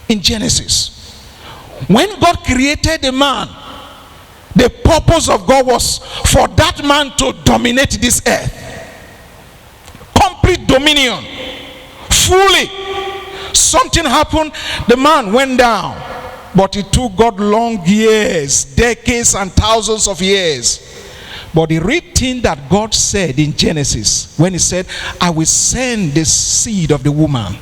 in Genesis. When God created a man, the purpose of God was for that man to dominate this earth. Complete dominion. Fully. Something happened, the man went down. But it took God long years, decades and thousands of years. But the real thing that God said in Genesis, when he said, I will send the seed of the woman.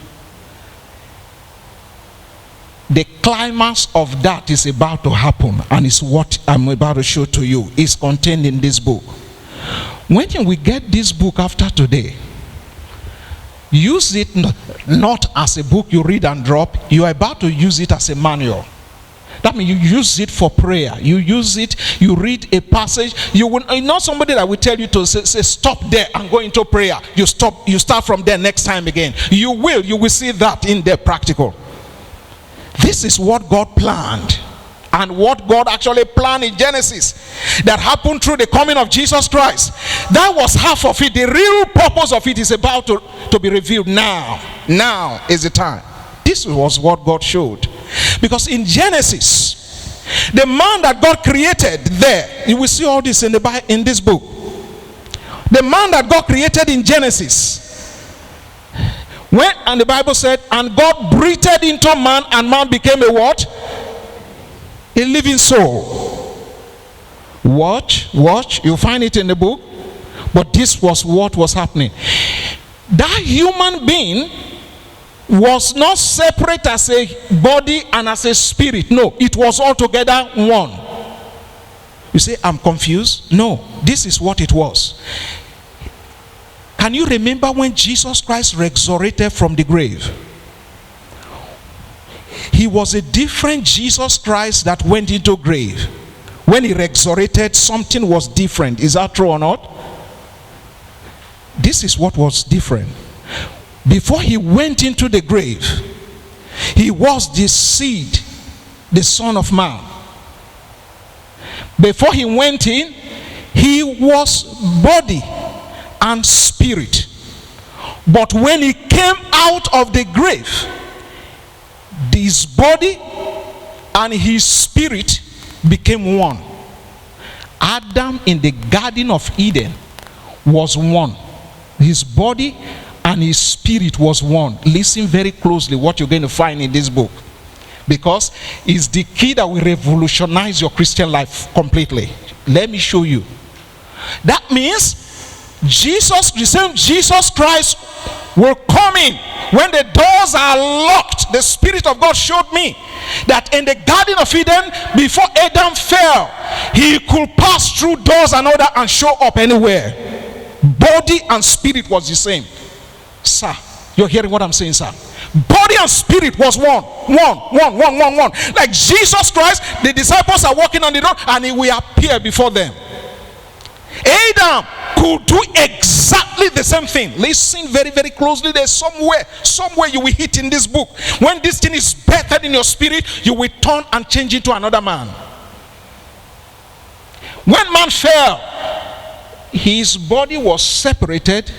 The climax of that is about to happen, and it's what I'm about to show to you. It's contained in this book. When we get this book after today, use it not as a book you read and drop. You are about to use it as a manual. That means you use it for prayer. You use it, you read a passage. You will not somebody that will tell you to say stop there and go into prayer. You start from there next time again. You will see that in there practical. This is what God planned, and what God actually planned in Genesis that happened through the coming of Jesus Christ. That was half of it. The real purpose of it is about to be revealed now. Now is the time. This was what God showed. Because in Genesis, the man that God created there, you will see all this in this book. The man that God created in Genesis, and the Bible said, and God breathed into man, and man became a what? A living soul. Watch, you'll find it in the book. But this was what was happening. That human being was not separate as a body and as a spirit. No, it was all together one. You say, I'm confused? No, this is what it was. Can you remember when Jesus Christ resurrected from the grave? He was a different Jesus Christ that went into grave. When he resurrected, something was different. Is that true or not? This is what was different. Before he went into the grave, he was the seed, the Son of Man. Before he went in, he was body and spirit. But when he came out of the grave, his body and his spirit became one. Adam in the Garden of Eden was one. His body and his spirit was one. Listen very closely what you're going to find in this book, because it's the key that will revolutionize your Christian life completely. Let me show you. That means the same Jesus Christ will come in when the doors are locked. The Spirit of God showed me that in the Garden of Eden, before Adam fell, he could pass through doors and all that and show up anywhere. Body and spirit was the same. Sir, you're hearing what I'm saying, sir? Body and spirit was one. Like Jesus Christ, the disciples are walking on the road and he will appear before them. Adam could do exactly the same thing. Listen very, very closely. There's somewhere you will hit in this book. When this thing is bettered in your spirit, you will turn and change into another man. When man fell, his body was separated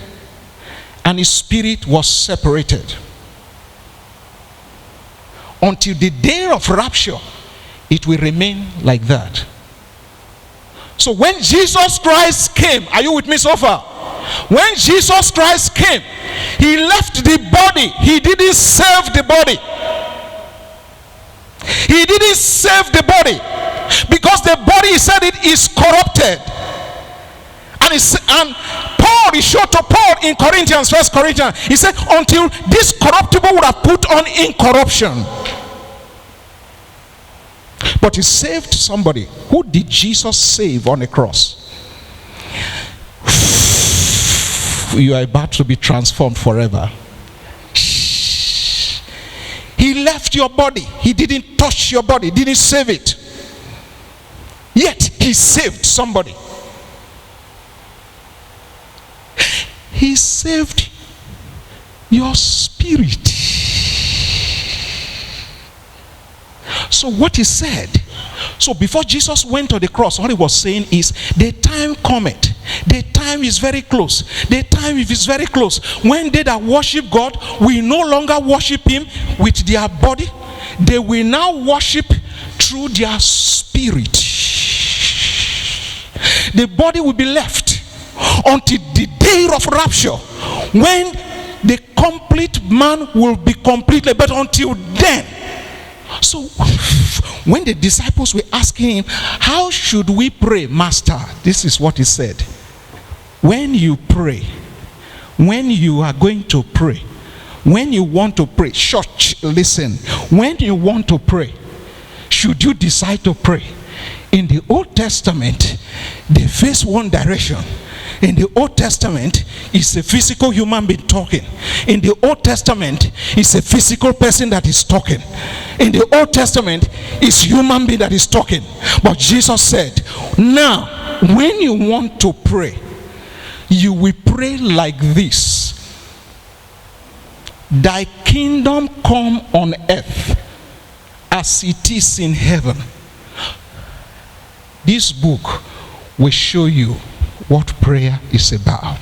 and his spirit was separated. Until the day of rapture, it will remain like that. So when Jesus Christ came, are you with me so far? When Jesus Christ came, he left the body. He didn't save the body. He didn't save the body, because the body, he said, it is corrupted. And Paul, he showed to Paul in Corinthians, 1 Corinthians, he said, until this corruptible would have put on incorruption. But he saved somebody. Who did Jesus save on the cross? You are about to be transformed forever. He left your body. He didn't touch your body. Didn't save it. Yet he saved somebody. He saved your spirit. So what he said, so before Jesus went to the cross, what he was saying is, the time cometh, the time is very close, the time is very close, when they that worship God will no longer worship him with their body, they will now worship through their spirit. The body will be left until the day of rapture, when the complete man will be completely. But until then, so when the disciples were asking him, how should we pray, Master? This is what he said. When you pray, when you are going to pray, when you want to pray, church, listen, when you want to pray, should you decide to pray, in the Old Testament, they face one direction. In the Old Testament, it's a physical human being talking. In the Old Testament, it's a physical person that is talking. In the Old Testament, it's human being that is talking. But Jesus said, now, when you want to pray, you will pray like this: thy kingdom come on earth as it is in heaven. This book will show you what prayer is about.